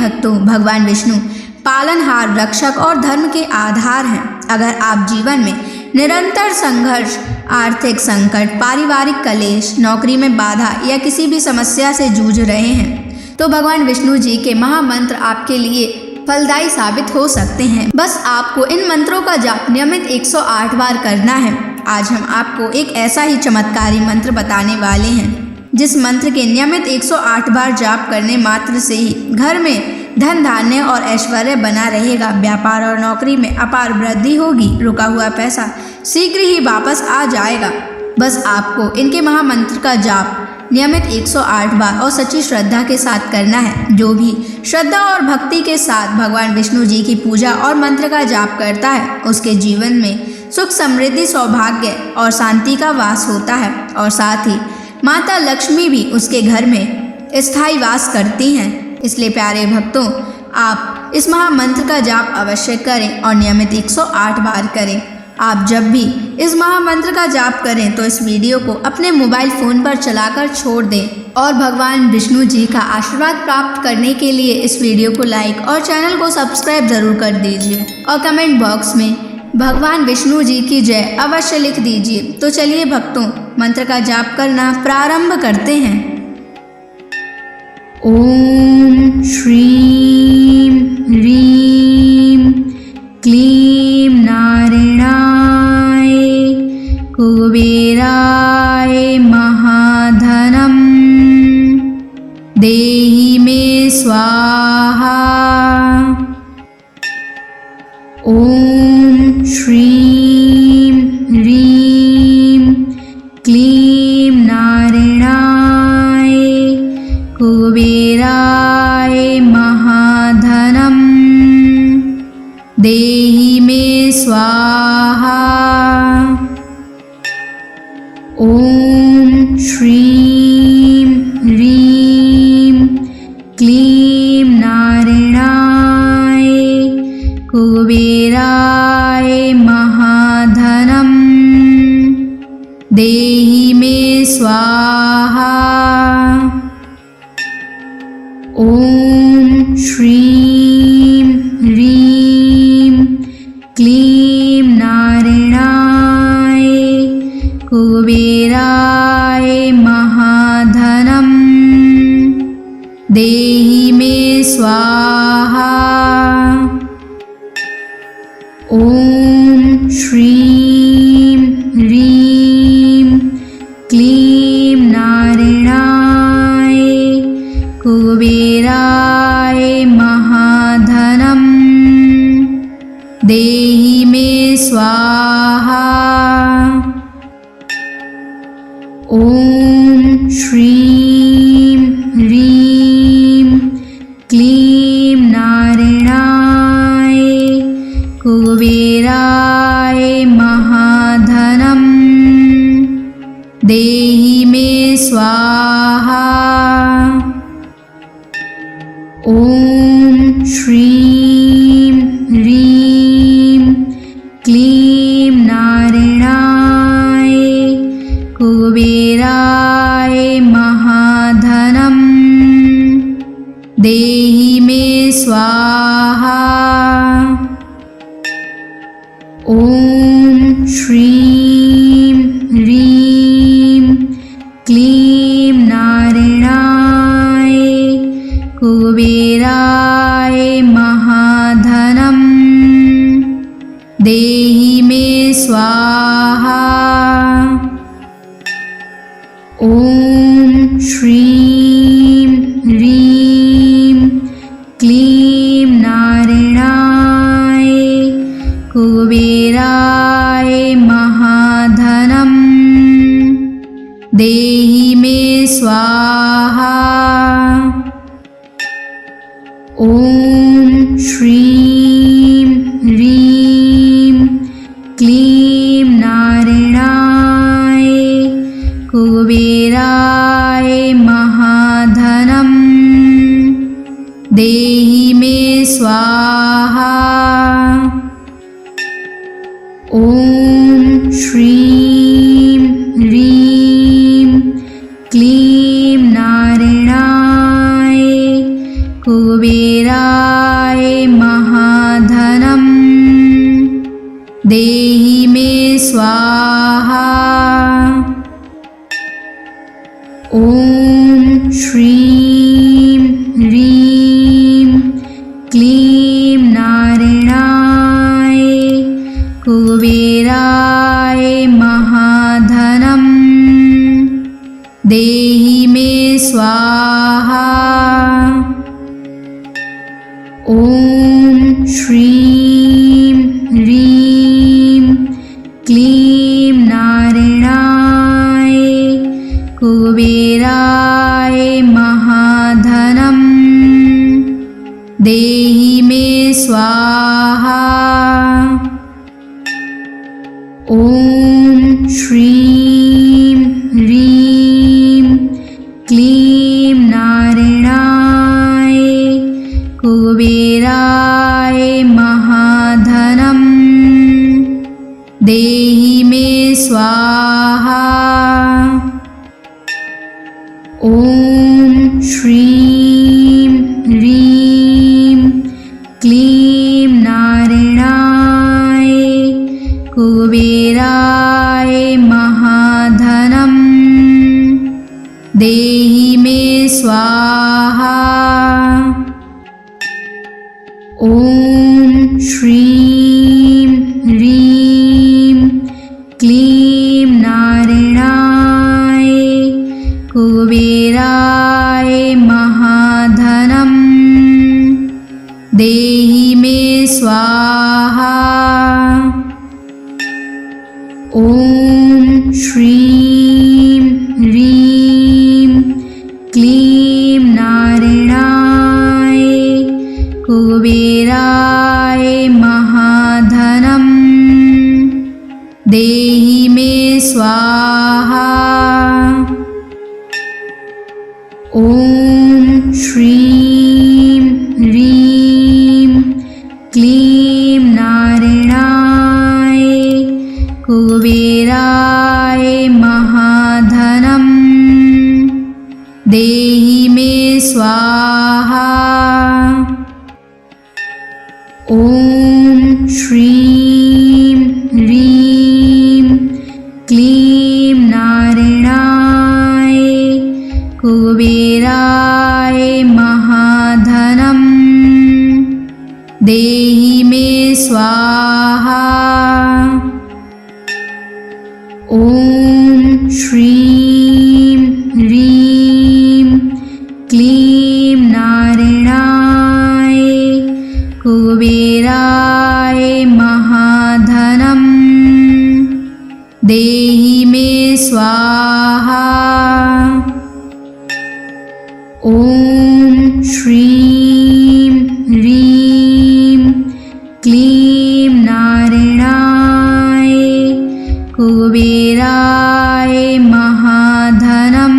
भक्तों, भगवान विष्णु पालनहार, रक्षक और धर्म के आधार हैं। अगर आप जीवन में निरंतर संघर्ष, आर्थिक संकट, पारिवारिक कलेश, नौकरी में बाधा या किसी भी समस्या से जूझ रहे हैं तो भगवान विष्णु जी के महामंत्र आपके लिए फलदायी साबित हो सकते हैं। बस आपको इन मंत्रों का जाप नियमित 108 बार करना है। आज हम आपको एक ऐसा ही चमत्कारी मंत्र बताने वाले हैं जिस मंत्र के नियमित 108 बार जाप करने मात्र से ही घर में धन धान्य और ऐश्वर्य बना रहेगा। व्यापार और नौकरी में अपार वृद्धि होगी। रुका हुआ पैसा शीघ्र ही वापस आ जाएगा। बस आपको इनके महामंत्र का जाप नियमित 108 बार और सच्ची श्रद्धा के साथ करना है। जो भी श्रद्धा और भक्ति के साथ भगवान विष्णु जी की पूजा और मंत्र का जाप करता है उसके जीवन में सुख, समृद्धि, सौभाग्य और शांति का वास होता है और साथ ही माता लक्ष्मी भी उसके घर में स्थायी वास करती हैं। इसलिए प्यारे भक्तों, आप इस महामंत्र का जाप अवश्य करें और नियमित 108 बार करें। आप जब भी इस महामंत्र का जाप करें तो इस वीडियो को अपने मोबाइल फ़ोन पर चलाकर छोड़ दें और भगवान विष्णु जी का आशीर्वाद प्राप्त करने के लिए इस वीडियो को लाइक और चैनल को सब्सक्राइब ज़रूर कर दीजिए और कमेंट बॉक्स में भगवान विष्णु जी की जय अवश्य लिख दीजिए। तो चलिए भक्तों, मंत्र का जाप करना प्रारंभ करते हैं। ओम श्रीं ह्रीं क्लीं नारायणाय कुबेराय महाधनं देहि मे स्वाहा। ओम श्रीं ह्रीं क्लीं नारायणाय कुबेराय महाधनं देहि मे स्वाहा। ओम श्रीं ह्रीं क्लीं नारायणाय कुबेराय महाधनं देहि मे स्वाहा। ओम श्रीं ह्रीं क्लीं नारायणाय कुबेराय महाधनं देहि मे स्वाहा। ओम श्रीं ह्रीं क्लीं नारायणाय कुबेराय महाधनं देहि मे स्वाहा। ओम श्रीं ह्रीं क्लीं नारायणाय कुबेराय महाधनं देहि मे स्वाहा। ओम श्रीं ह्रीं क्लीं नारायणाय कुबेराय महाधनं देहि मे स्वाहा। ओम श्रीं ह्रीं क्लीं नारायणाय कुबेराय महाधनं देहि मे स्वाहा। ओम श्रीं ह्रीं क्लीं नारायणाय कुबेराय महाधनं देहि मे स्वाहा। ओम श्रीं ह्रीं क्लीं नारायणाय कुबेराय महाधनं देहि मे स्वाहा। ओम श्रीं ह्रीं क्लीं नारायणाय कुबेराय ॐ श्रीं ह्रीं क्लीं नारायणाय कुबेराय महाधनं देहि मे स्वाहा। ॐ श्रीं ह्रीं क्लीं नारायणाय कुबेराय महाधनं देहि मे स्वाहा। ॐ श्रीं ह्रीं क्लीं नारायणाय कुबेराय महाधनं देहि मे स्वाहा। ॐ श्रीं ह्रीं क्लीं नारायणाय कुबेराय महाधनं देहि मे स्वाहा। ॐ श्रीं ह्रीं क्लीं नारायणाय कुबेराय महाधनं देहि मे स्वाहा। ॐ श्रीं ह्रीं क्लीं नारायणाय कुबेराय महाधनं देहि मे स्वाहा। ॐ श्रीं ह्रीं क्लीं नारायणाय कुबेराय महाधनं देहि मे स्वाहा। ॐ श्रीं ह्रीं क्लीं नारायणाय कुबेराय महाधनं देहि मे स्वाहा। ॐ श्रीं ह्रीं क्लीं नारायणाय कुबेराय महाधनं देहि मे स्वाहा। ॐ श्रीं ह्रीं क्लीं नारायणाय कुबेराय महाधनं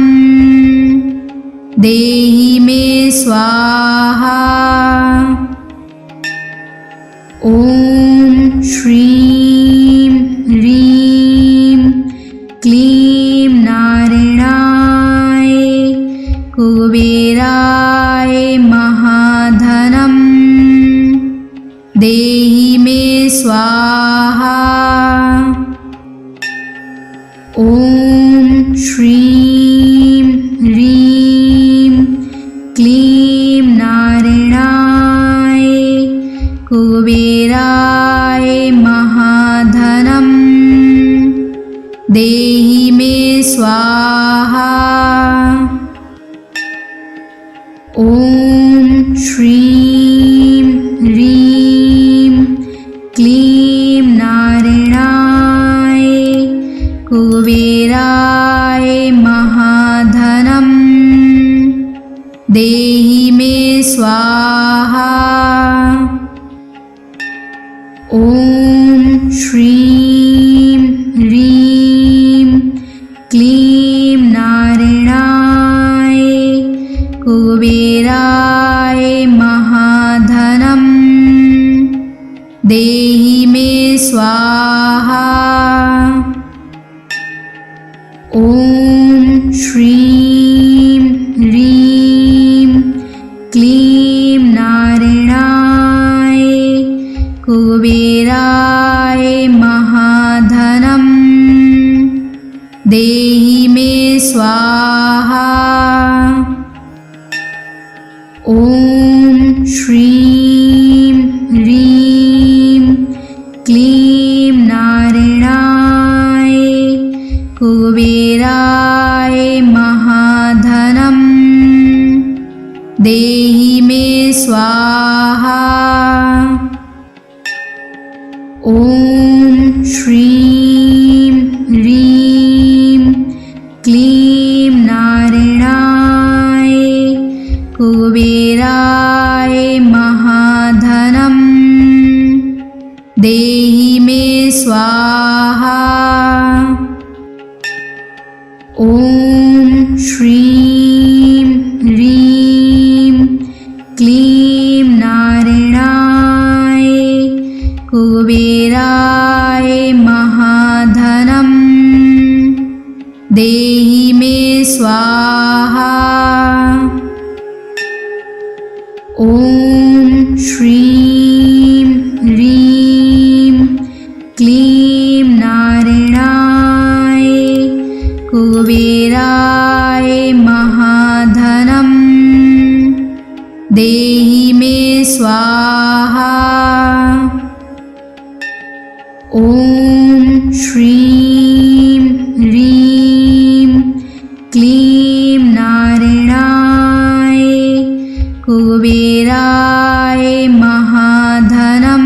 देहि मे स्वाहा। ॐ श्रीं ह्रीं क्लीं नारायणाय कुबेराय महाधनं देहि मे स्वाहा। ॐ श्रीं ह्रीं क्लीं नारायणाय कुबेराय महाधनं देहि मे स्वाहा। ॐ श्रीं ह्रीं क्लीं नारायणाय कुबेराय महाधनं देहि मे स्वाहा। ॐ श्रीं ह्रीं क्लीं नारायणाय कुबेराय महाधनं देहि मे स्वाहा। ॐ श्रीं ह्रीं क्लीं नारायणाय कुबेराय महाधनं देहि मे स्वाहा। ॐ श्रीं ह्रीं क्लीं नारायणाय कुबेराय महाधनं देहि मे स्वाहा। ॐ श्रीं ह्रीं क्लीं नारायणाय कुबेराय महाधनं देहि मे स्वाहा। ॐ श्रीं ह्रीं क्लीं नारायणाय कुबेराय महाधनं देहि मे स्वाहा। ॐ श्रीं ह्रीं क्लीं नारायणाय कुबेराय महाधनं देहि मे स्वाहा। ॐ श्रीं ह्रीं क्लीं नारायणाय कुबेराय महाधनं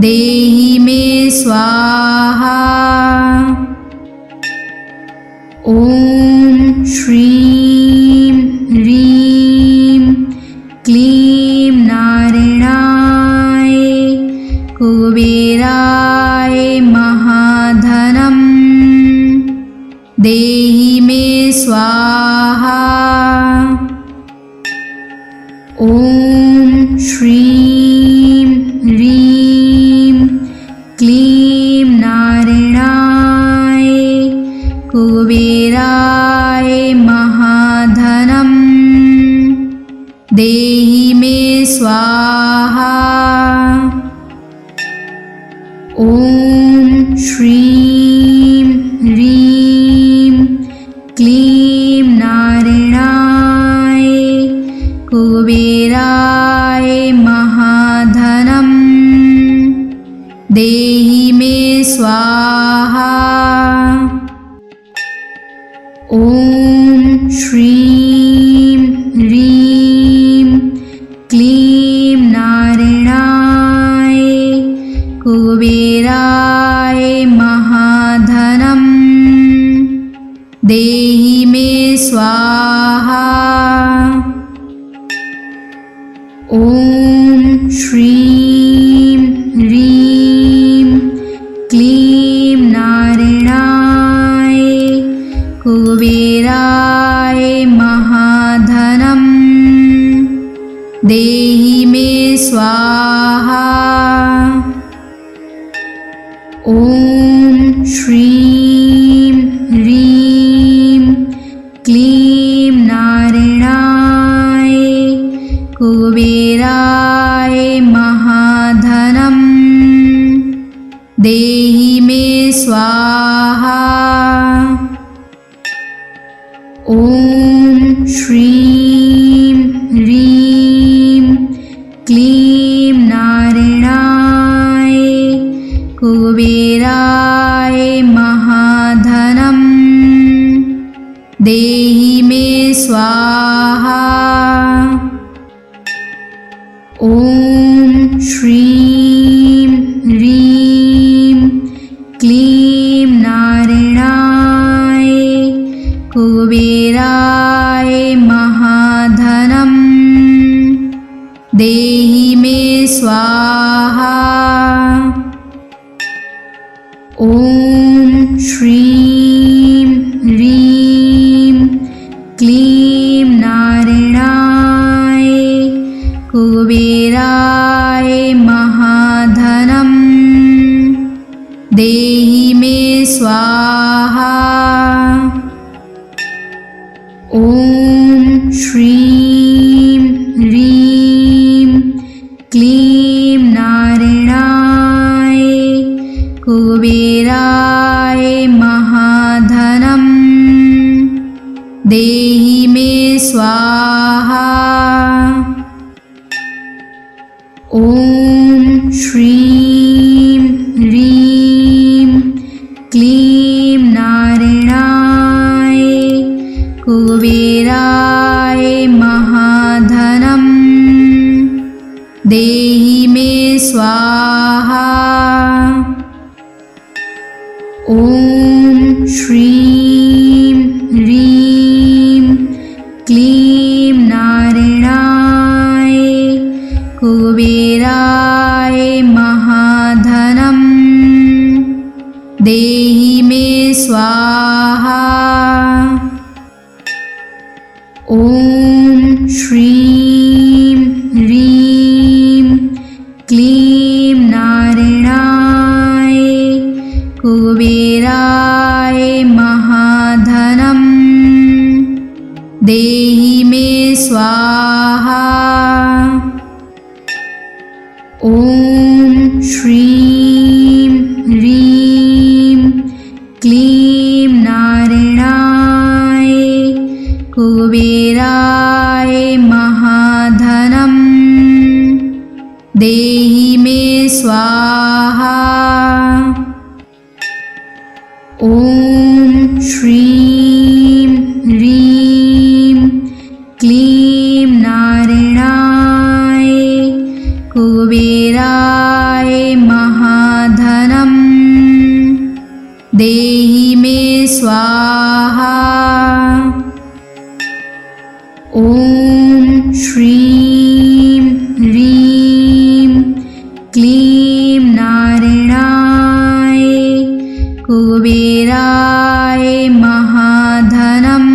देहि मे स्वाहा। ॐ श्रीं ह्रीं क्लीं नारायणाय कुबेराय महाधनं देहि मे स्वाहा। ॐ श्रीं ह्रीं क्लीं नारायणाय कुबेराय महाधनं देहि मे स्वाहा। ॐ श्रीं ह्रीं क्लीं नारायणाय कुबेराय महाधनं देहि मे स्वाहा। ॐ श्रीं ह्रीं क्लीं नारायणाय कुबेराय महाधनं देहि मे स्वाहा। ॐ श्रीं ह्रीं क्लीं नारायणाय कुबेराय महाधनं देहि मे स्वाहा। ॐ श्रीं ह्रीं क्लीं नारायणाय कुबेराय महाधनं देहि मे स्वाहा। ॐ श्रीं ह्रीं क्लीं नारायणाय कुबेराय महाधनं देहि मे स्वाहा। ॐ श्रीं ह्रीं क्लीं नारायणाय कुबेराय महाधनं देहि मे स्वाहा। ॐ श्रीं ह्रीं क्लीं नारायणाय कुबेराय महाधनं देहि मे स्वाहा। ॐ श्रीं ह्रीं क्लीं नारायणाय कुबेराय महाधनम् देहि मे स्वाहा। ॐ श्रीं ह्रीं क्लीं नारायणाय कुबेराय महाधनम् देहि मे स्वाहा। ॐ श्रीं ह्रीं क्लीं नारायणाय कुबेराय महाधनम् देहि मे स्वाहा। ॐ श्रीं ह्रीं क्लीं नारायणाय कुबेराय महाधनम् देहि मे स्वाहा। ॐ श्रीं ह्रीं क्लीं नारायणाय कुबेराय महाधनम् देहि मे स्वाहा। ॐ श्रीं ह्रीं क्लीं नारायणाय कुबेराय महाधनम् देहि मे स्वाहा। ॐ श्रीं ह्रीं क्लीं नारायणाय कुबेराय महाधनम्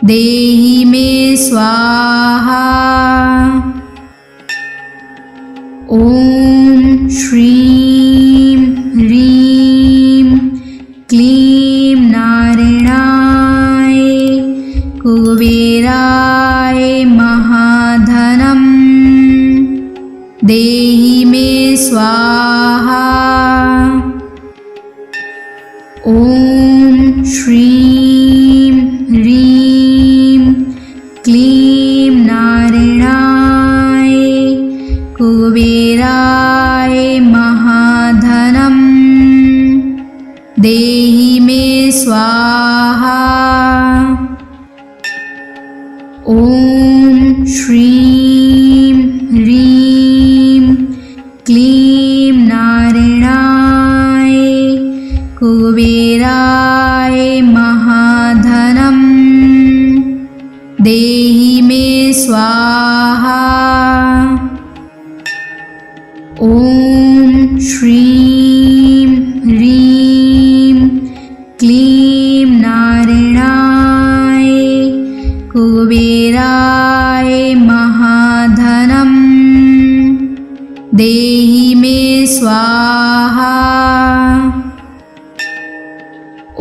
देहि मे स्वाहा। ॐ श्रीं ह्रीं क्लीं नारायणाय कुबेराय महाधनम् देहि मे स्वाहा। ॐ श्रीं ह्रीं क्लीं नारायणाय कुबेराय महाधनम् देहि मे स्वाहा। ॐ श्रीं ह्रीं क्लीं नारायणाय कुबेराय महाधनम् देहि मे स्वाहा। ॐ श्रीं ह्रीं क्लीं नारायणाय कुबेराय महाधनम् देहि मे स्वाहा।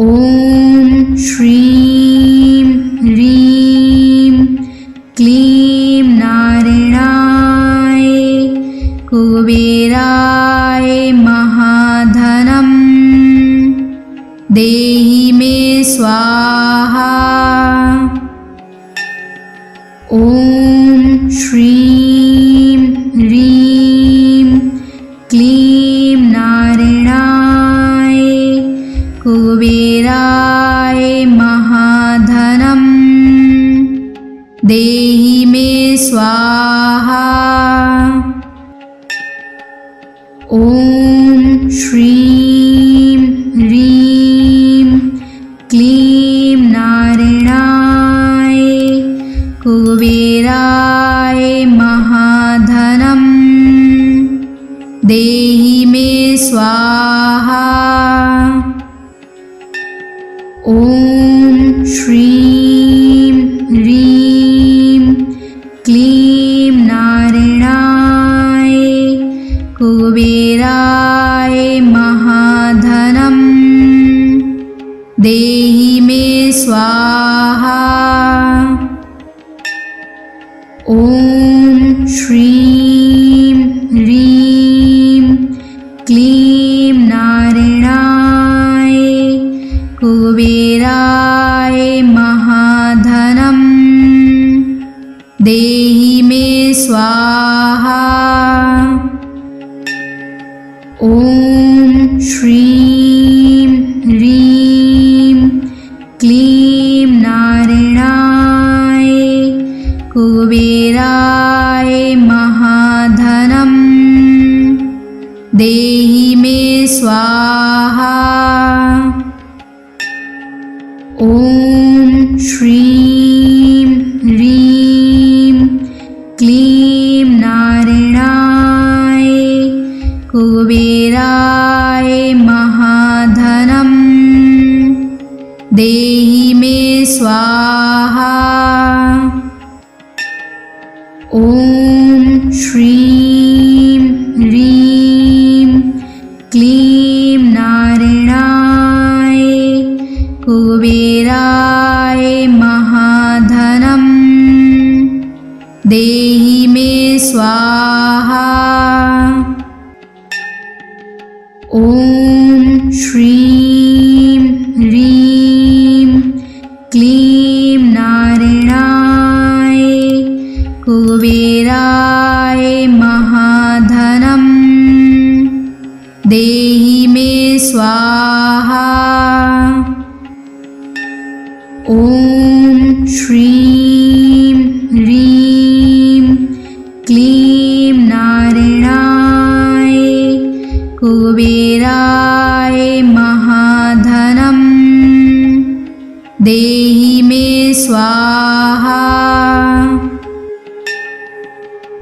ॐ श्रीं ह्रीं क्लीं नारायणाय कुबेराय महाधनम् देहि मे स्वाहा। ॐ श्रीं ह्रीं क्लीं नारायणाय कुबेराय महाधनम् देहि मे स्वाहा। ॐ श्रीं ह्रीं क्लीं नारायणाय कुबेराय महाधनम् देहि मे स्वाहा। ॐ श्रीं ह्रीं क्लीं नारायणाय कुबेराय महाधनम् देहि मे स्वाहा। ॐ श्रीं ह्रीं क्लीं नारायणाय ॐ श्रीं ह्रीं क्लीं नारायणाय कुबेराय महाधनं देहि मे स्वाहा। ॐ श्रीं ह्रीं क्लीं नारायणाय कुबेराय महाधनं देहि मे स्वाहा। ॐ श्रीं ह्रीं क्लीं नारायणाय कुबेराय महाधनं देहि मे स्वाहा। ॐ श्रीं ह्रीं क्लीं नारायणाय कुबेराय महाधनं देहि मे स्वाहा।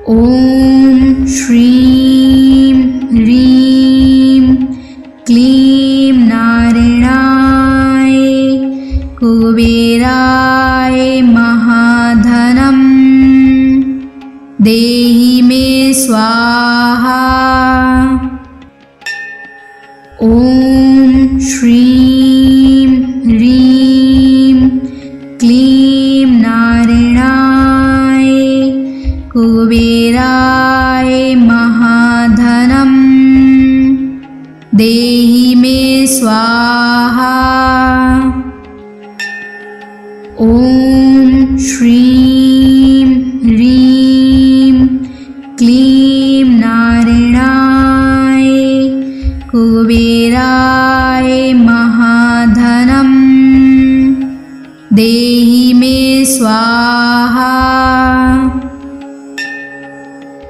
ॐ श्रीं ह्रीं क्लीं नारायणाय कुबेराय महाधनं देहि मे स्वाहा। ॐ श्रीं ह्रीं क्लीं नारायणाय कुबेराय महाधनं देहि मे स्वाहा। ॐ श्रीं ह्रीं क्लीं नारायणाय कुबेराय महाधनं देहि मे स्वाहा।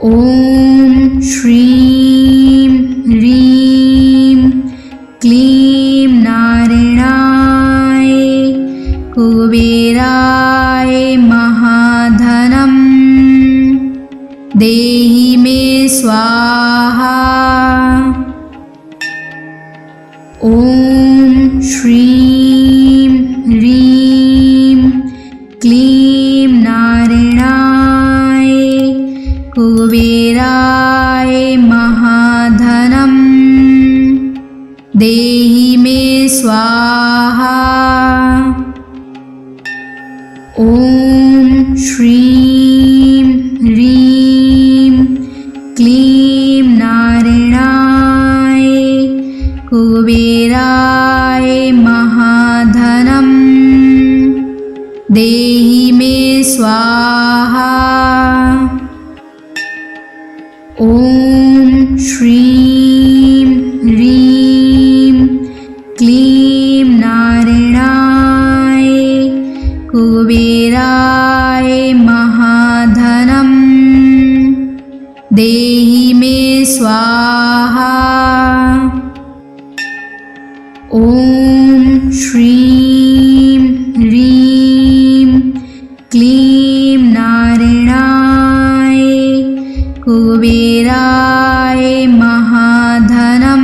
ॐ श्रीं ह्रीं क्लीं नारायणाय कुबेराय महाधनं देहि मे स्वाहा। ॐ श्रीं ह्रीं क्लीं नारायणाय कुबेराय महाधनं देहि मे स्वाहा। ॐ श्रीं ह्रीं क्लीं नारायणाय कुबेराय महाधनं देहि मे स्वाहा। ॐ श्रीं ह्रीं क्लीं नारायणाय कुबेराय महाधनं देहि मे स्वाहा। ॐ श्रीं ह्रीं क्लीं नारायणाय कुबेराय महाधनं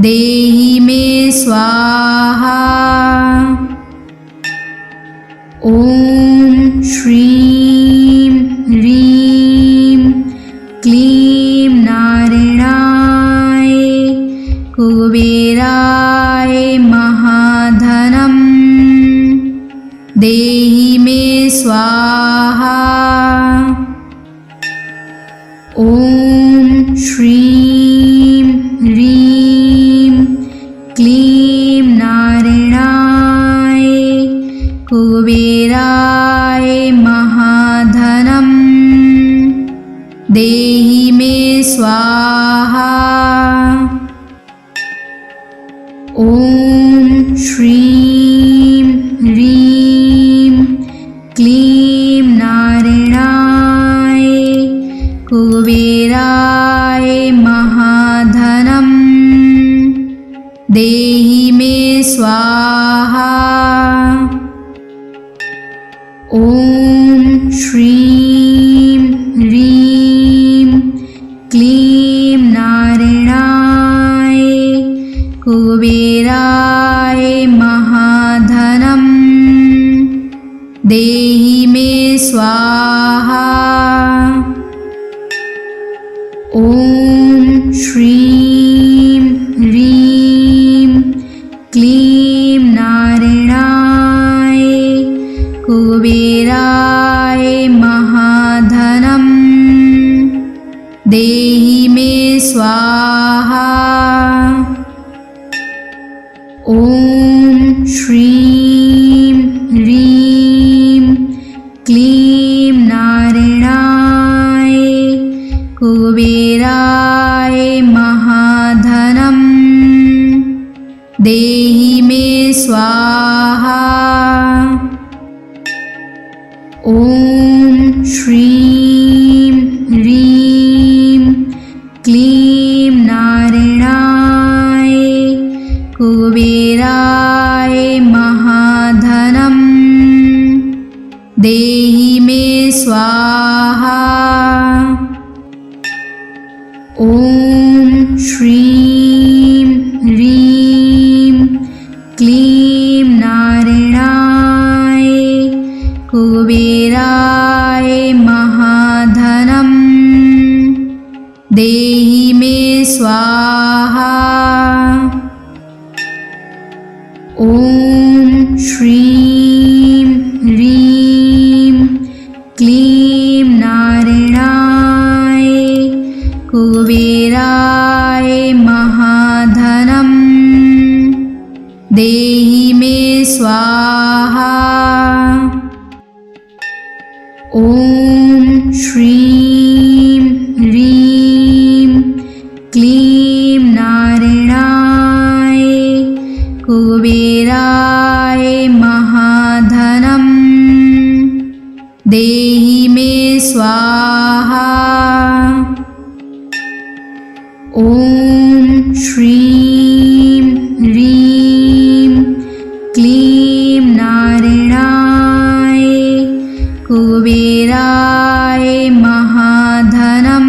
देहि मे स्वाहा। ॐ श्रीं ह्रीं क्लीं नारायणाय कुबेराय महाधनं देहि मे स्वाहा। ॐ श्रीं ह्रीं क्लीं नारायणाय कुबेराय महाधनं देहि मे स्वाहा। ॐ श्रीं ह्रीं क्लीं नारायणाय कुबेराय महाधनं देहि मे स्वाहा। ॐ श्रीं ह्रीं क्लीं नारायणाय कुबेराय महाधनं देहि मे स्वाहा। ॐ श्रीं ह्रीं क्लीं नारायणाय कुबेराय महाधनं देहि मे स्वाहा। ॐ श्रीं ह्रीं क्लीं नारायणाय कुबेराय महाधनं देहि मे स्वाहा। ॐ श्रीं ह्रीं क्लीं नारायणाय कुबेराय महाधनं देहि मे स्वाहा। ॐ श्रीं ह्रीं क्लीं नारायणाय कुबेराय महाधनं देहि मे स्वाहा। ॐ श्रीं ह्रीं क्लीं नारायणाय कुबेराय महाधनं देहि मे स्वाहा। ॐ श्रीं ह्रीं क्लीं नारायणाय कुबेराय महाधनं देहि मे स्वाहा। ॐ श्रीं ह्रीं क्लीं नारायणाय कुबेराय महाधनं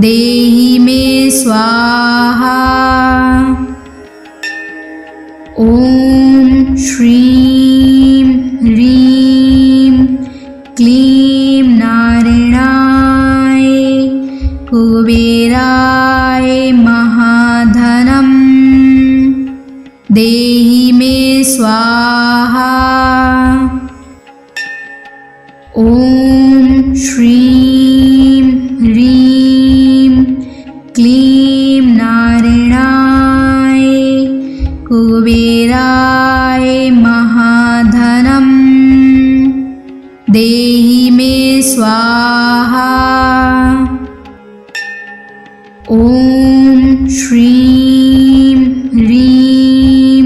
देहि मे स्वाहा। ॐ श्रीं ह्रीं क्लीं नारायणाय कुबेराय महाधनं देहि मे स्वाहा। ॐ श्रीं ह्रीं क्लीं नारायणाय कुबेराय महाधनं देहि मे स्वाहा। ॐ श्रीं ह्रीं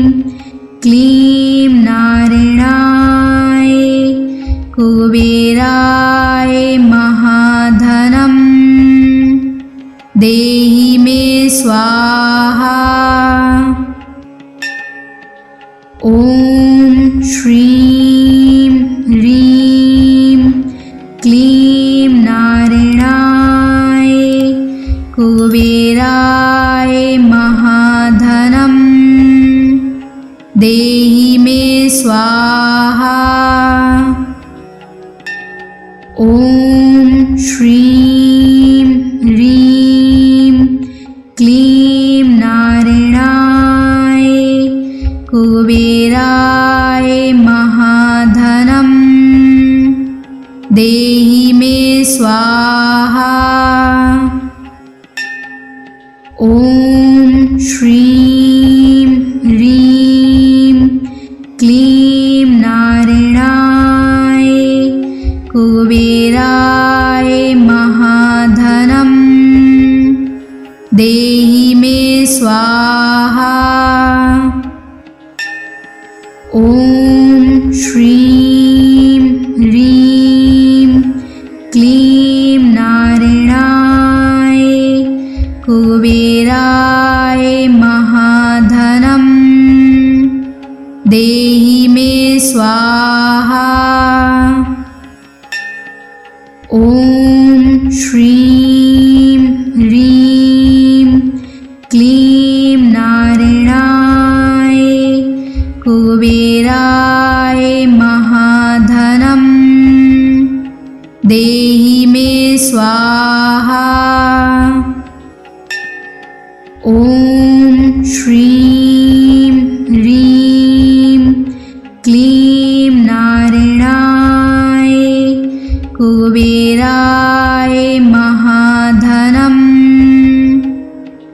क्लीं नारायणाय कुबेराय महाधनं देहि मे स्वाहा। ॐ श्रीं ह्रीं क्लीं नारायणाय कुबेराय महाधनं देहि मे स्वाहा। ॐ श्रीं ह्रीं क्लीं नारायणाय कुबेराय महाधनं देहि मे स्वाहा। ॐ श्रीं ह्रीं क्लीं नारायणाय कुबेराय महाधनं देहि मे स्वाहा। ॐ श्रीं ह्रीं क्लीं नारायणाय कुबेराय महाधनं देहि मे स्वाहा। ॐ श्रीं ह्रीं क्लीं नारायणाय कुबेराय महाधनं देहि मे स्वाहा। ॐ श्रीं ह्रीं क्लीं नारायणाय कुबेराय महाधनं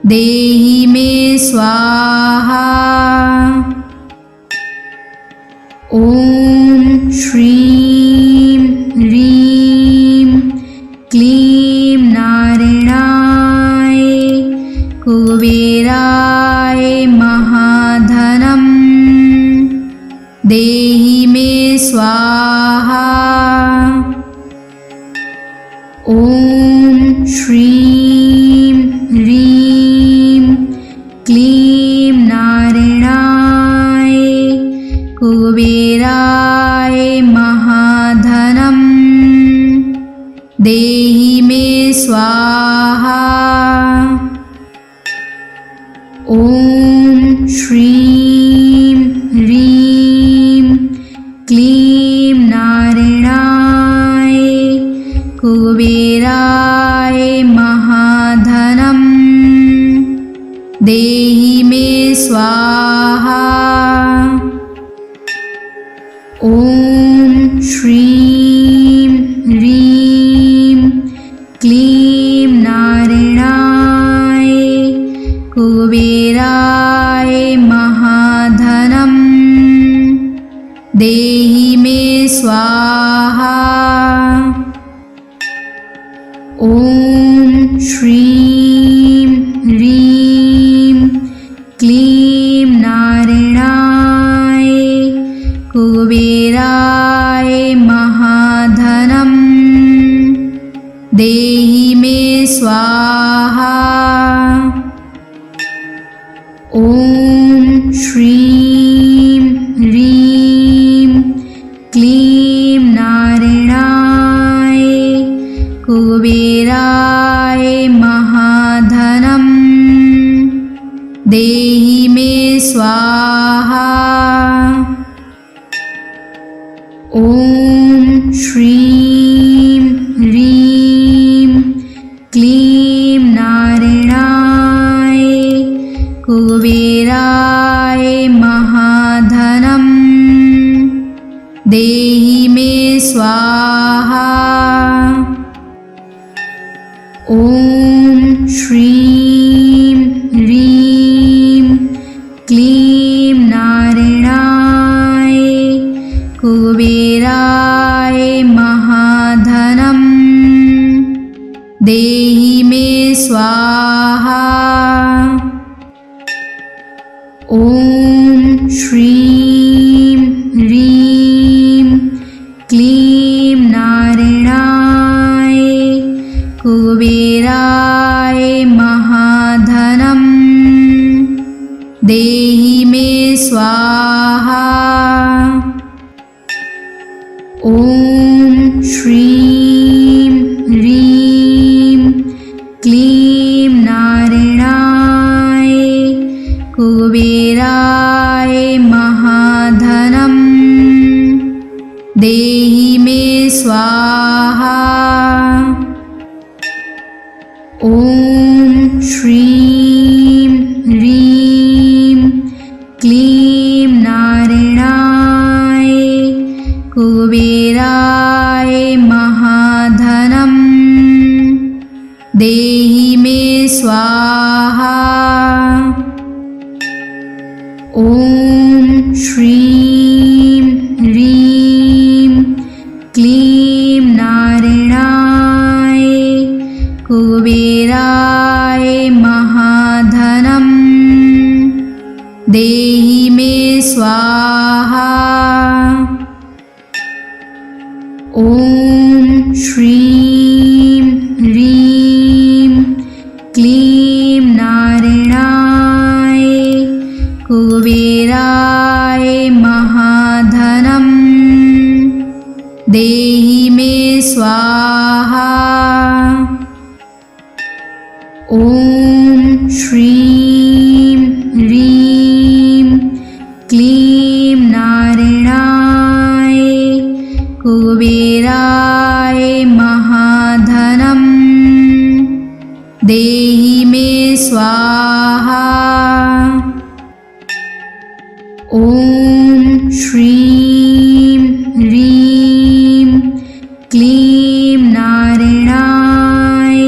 देहि मे स्वाहा। ॐ श्रीं ह्रीं क्लीं नारायणाय कुबेराय महाधनं देहि मे स्वाहा। ॐ श्रीं ह्रीं क्लीं नारायणाय कुबेराय महाधनं देहि मे स्वाहा। ॐ श्रीं ह्रीं क्लीं नारायणाय कुबेराय महाधनं देहि मे स्वाहा। ॐ श्रीं ह्रीं क्लीं नारायणाय कुबेराय महाधनं देहि मे स्वाहा। ॐ श्रीं ह्रीं क्लीं नारायणाय कुबेराय महाधनं देहि मे स्वाहा। ॐ श्रीं ह्रीं क्लीं नारायणाय कुबेराय महाधनं देहि मे स्वाहा। ॐ श्रीं ह्रीं क्लीं नारायणाय कुबेराय महाधनं देहि मे स्वाहा। ॐ श्रीं ह्रीं क्लीं नारायणाय कुबेराय महाधनं देहि मे स्वाहा। ॐ श्रीं ह्रीं क्लीं नारायणाय कुबेराय महाधनं देहि मे स्वाहा। ॐ श्रीं ह्रीं क्लीं नारायणाय कुबेराय महाधनं देहि मे स्वाहा। ॐ श्रीं ह्रीं क्लीं नारायणाय कुबेराय महाधनं देहि मे स्वाहा। ॐ श्रीं ह्रीं क्लीं नारायणाय कुबेराय महाधनं देहि मे स्वाहा। ॐ श्रीं ह्रीं क्लीं नारायणाय कुबेराय स्वाहा। ॐ श्रीं ह्रीं क्लीं नारायणाय कुबेराय महाधनं देहि मे स्वाहा। ॐ श्रीं ह्रीं क्लीं नारायणाय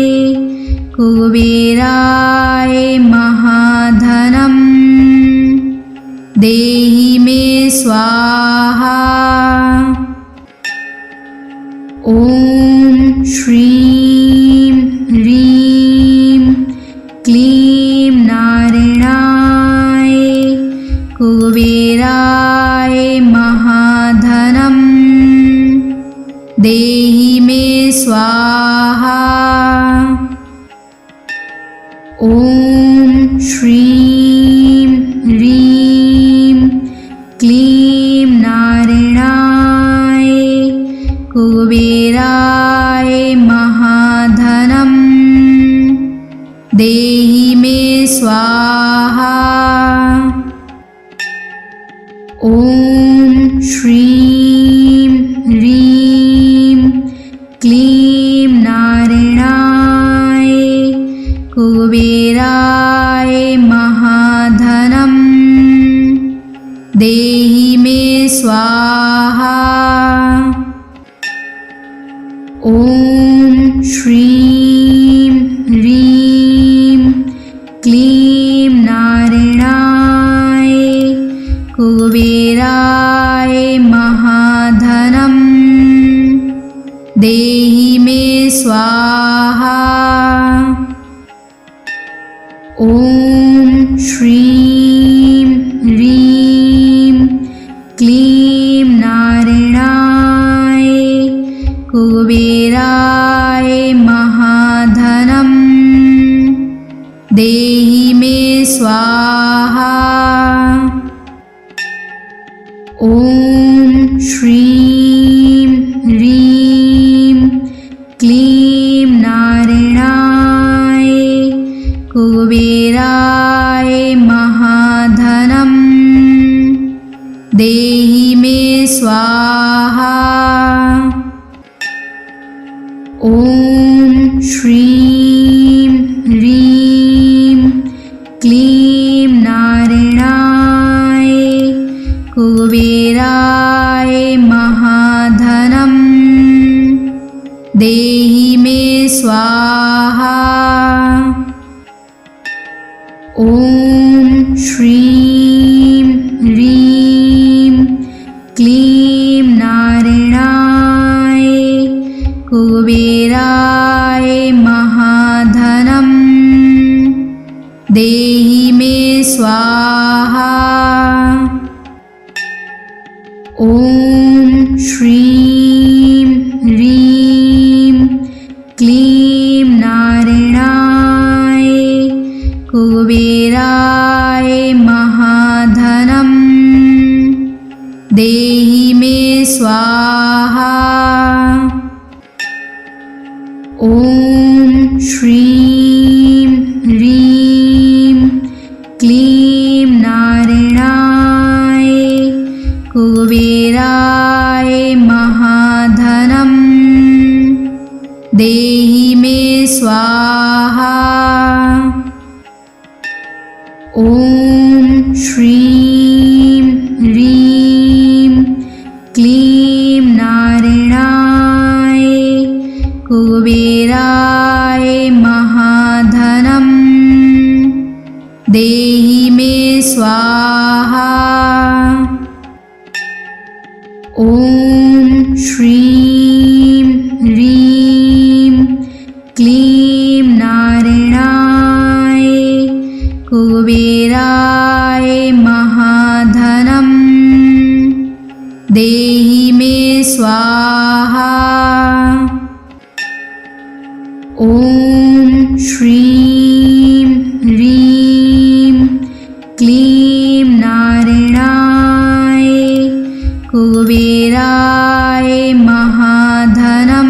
कुबेराय महाधनं देहि मे स्वाहा। ॐ श्रीं ह्रीं क्लीं नारायणाय कुबेराय महाधनं देहि मे स्वाहा। ॐ श्रीं ह्रीं क्लीं नारायणाय कुबेराय महाधनं देहि मे स्वाहा। ॐ श्रीं ह्रीं क्लीं नारायणाय कुबेराय महाधनं देहि मे स्वाहा। ॐ श्रीं ह्रीं क्लीं नारायणाय कुबेराय महाधनं देहि मे स्वाहा। ॐ श्रीं ह्रीं क्लीं नारायणाय कुबेराय महाधनं देहि मे स्वाहा। ॐ श्रीं ह्रीं क्लीं नारायणाय कुबेराय महाधनं देहि मे स्वाहा। ॐ श्रीं ह्रीं क्लीं नारायणाय कुबेराय महाधनं देहि मे स्वाहा। ॐ श्रीं ह्रीं क्लीं नारायणाय कुबेराय महाधनं देहि मे स्वाहा। ॐ श्रीं ह्रीं क्लीं नारायणाय कुबेराय महाधनं देहि मे स्वाहा। ॐ श्रीं ह्रीं क्लीं नारायणाय कुबेराय महाधनं देहि मे स्वाहा। ॐ श्रीं ह्रीं क्लीं नारायणाय कुबेराय महाधनं देहि मे स्वाहा। ॐ श्रीं ह्रीं क्लीं नारायणाय कुबेराय महाधनं देहि मे स्वाहा। ॐ श्रीं ह्रीं क्लीं नारायणाय कुबेराय महाधनं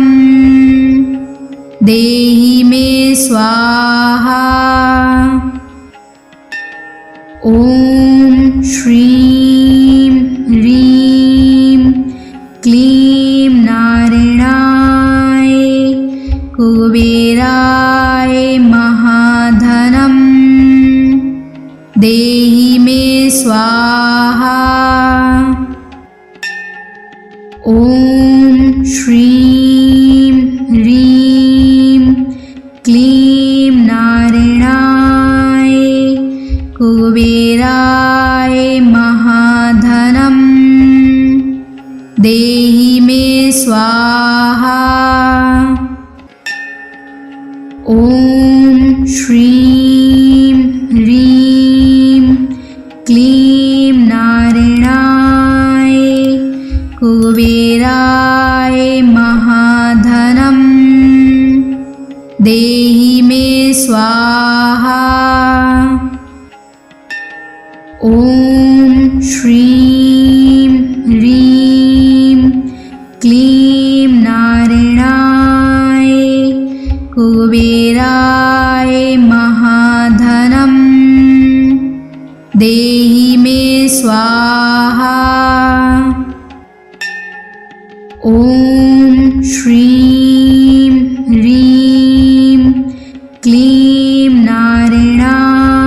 श्रीं ह्रीं क्लीं नारायणाय कुबेराय महाधनं देहि मे स्वाहा। ॐ श्रीं ह्रीं क्लीं नारायणाय कुबेराय महाधनं देहि मे स्वाहा। ॐ श्रीं ह्रीं क्लीं नारायणाय कुबेराय महाधनं देहि मे स्वाहा। ॐ श्रीं ह्रीं क्लीं नारायणाय कुबेराय महाधनं देहि मे स्वाहा। ॐ श्रीं ह्रीं क्लीं नारायणाय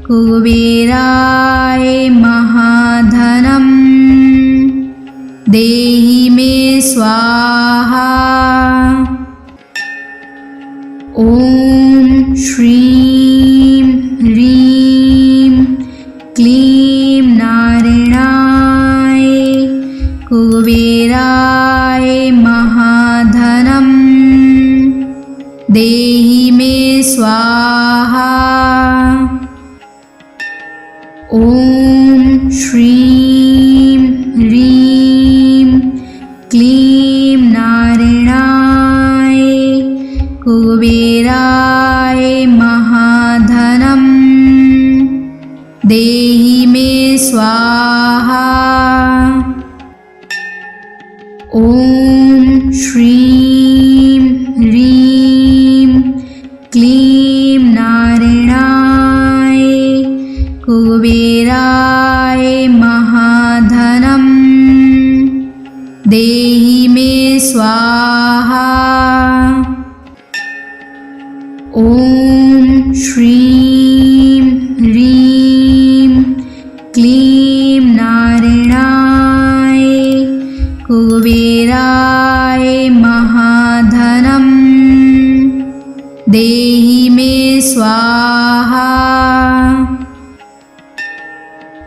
कुबेराय महाधनं देहि मे स्वाहा। ॐ श्रीं ह्रीं क्लीं नारायणाय कुबेराय महाधनं देहि मे स्वाहा। ॐ श्रीं ह्रीं क्लीं नारायणाय कुबेराय महाधनं देहि मे स्वाहा। ॐ श्रीं ह्रीं क्लीं नारायणाय कुबेराय महाधनं देहि मे स्वाहा। ॐ श्रीं ह्रीं क्लीं नारायणाय कुबेराय महाधनं देहि मे स्वाहा।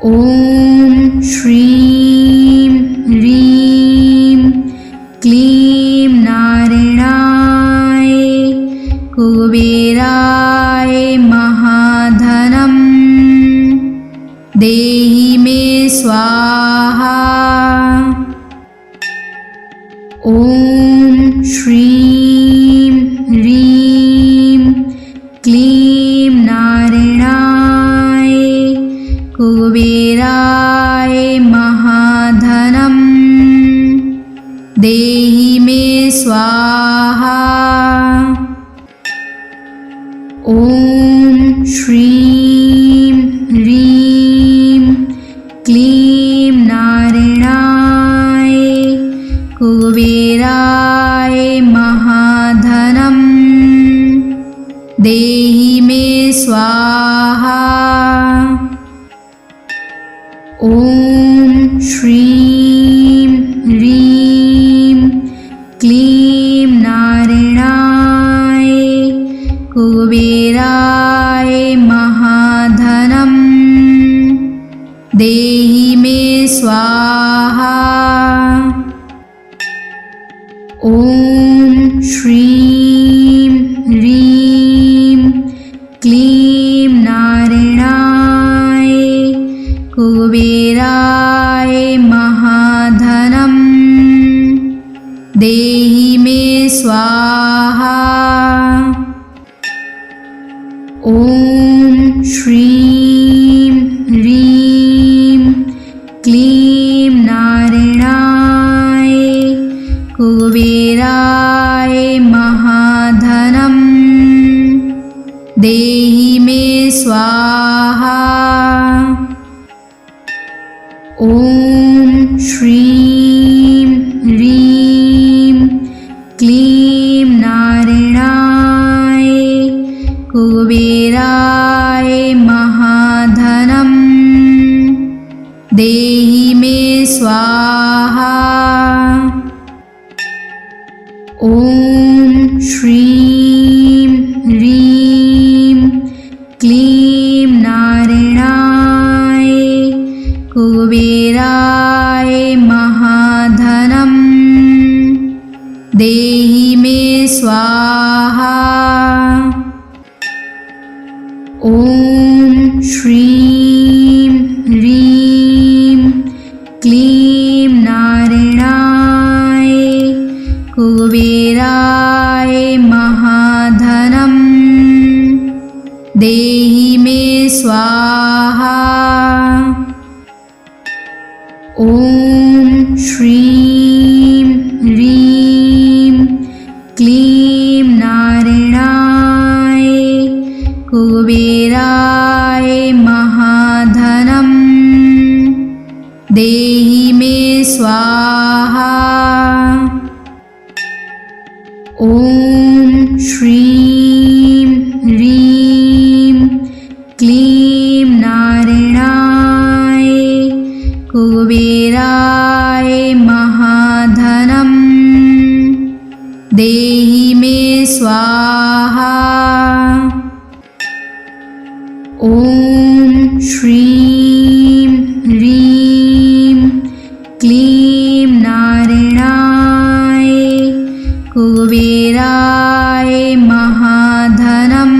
ॐ श्रीं ह्रीं क्लीं नारायणाय कुबेराय महाधनं देहि मे स्वाहा। ॐ श्रीं ह्रीं क्लीं नारायणाय कुबेराय महाधनं देहि मे स्वाहा। ॐ श्रीं ह्रीं क्लीं नारायणाय कुबेराय महाधनं देहि मे स्वाहा। ॐ श्रीं ह्रीं क्लीं नारायणाय कुबेराय महाधनं देहि मे स्वाहा। ॐ श्रीं ह्रीं क्लीं नारायणाय कुबेराय महाधनं देहि मे स्वाहा। ॐ श्रीं ह्रीं क्लीं नारायणाय कुबेराय ॐ श्रीं ह्रीं क्लीं नारायणाय कुबेराय महाधनं देहि मे स्वाहा। ॐ श्रीं ह्रीं क्लीं नारायणाय कुबेराय महाधनं देहि मे स्वाहा। ॐ श्रीं ह्रीं क्लीं नारायणाय कुबेराय महाधनं देहि मे स्वाहा। ॐ श्रीं ह्रीं क्लीं नारायणाय कुबेराय महाधनं देहि मे स्वाहा। ॐ श्रीं ह्रीं क्लीं नारायणाय कुबेराय महाधनं देहि मे स्वाहा। ॐ श्रीं ह्रीं क्लीं नारायणाय कुबेराय महाधनं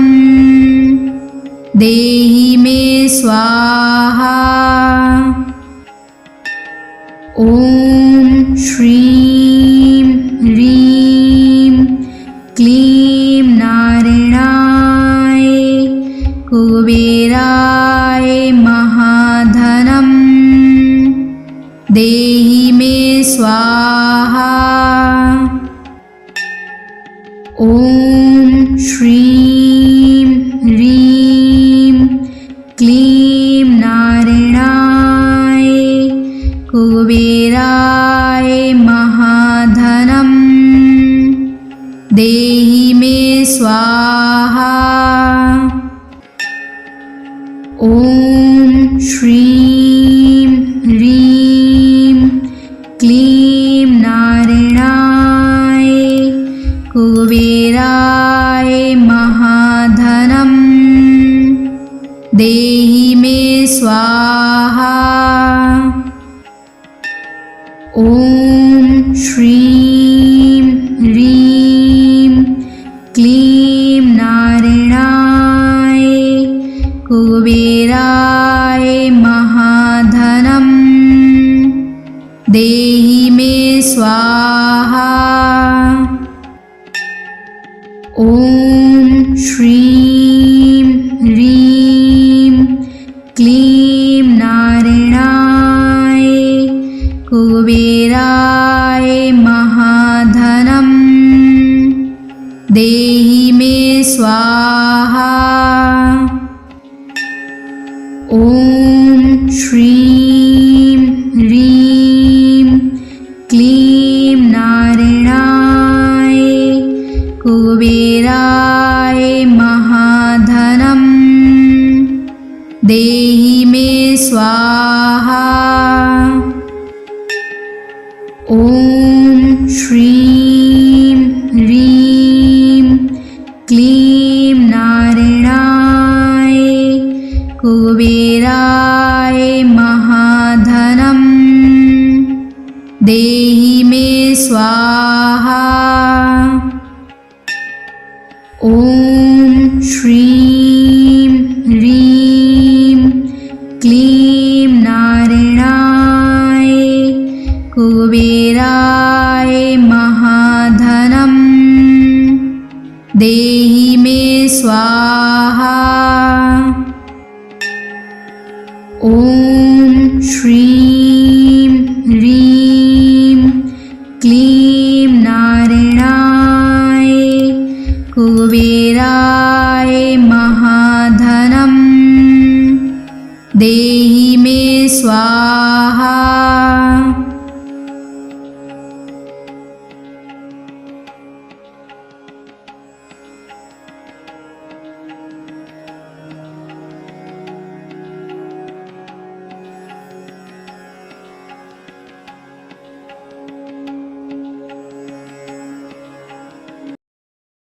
देहि मे स्वाहा। ॐ श्रीं ह्रीं क्लीं नारायणाय कुबेराय महाधनं देहि मे स्वाहा। ॐ श्रीं ह्रीं क्लीं नारायणाय कुबेराय महाधनं देहि मे स्वाहा। ॐ श्रीं ह्रीं क्लीं नारायणाय कुबेराय महाधनं देहि मे स्वाहा। ॐ श्रीं ह्रीं क्लीं नारायणाय कुबेराय महाधनं देहि मे स्वाहा। ॐ श्रीं ह्रीं क्लीं नारायणाय कुबेराय महाधनं देहि मे स्वाहा। ॐ श्रीं ह्रीं क्लीं नारायणाय कुबेराय महाधनं देहि मे स्वाहा। ॐ श्रीं ह्रीं क्लीं नारायणाय कुबेराय महाधनं देहि मे स्वाहा। ॐ श्रीं ह्रीं क्लीं नारायणाय कुबेराय महाधनं देहि मे स्वाहा। ॐ श्रीं ह्रीं क्लीं नारायणाय कुबेराय महाधनं देहि देहि मे स्वाहा।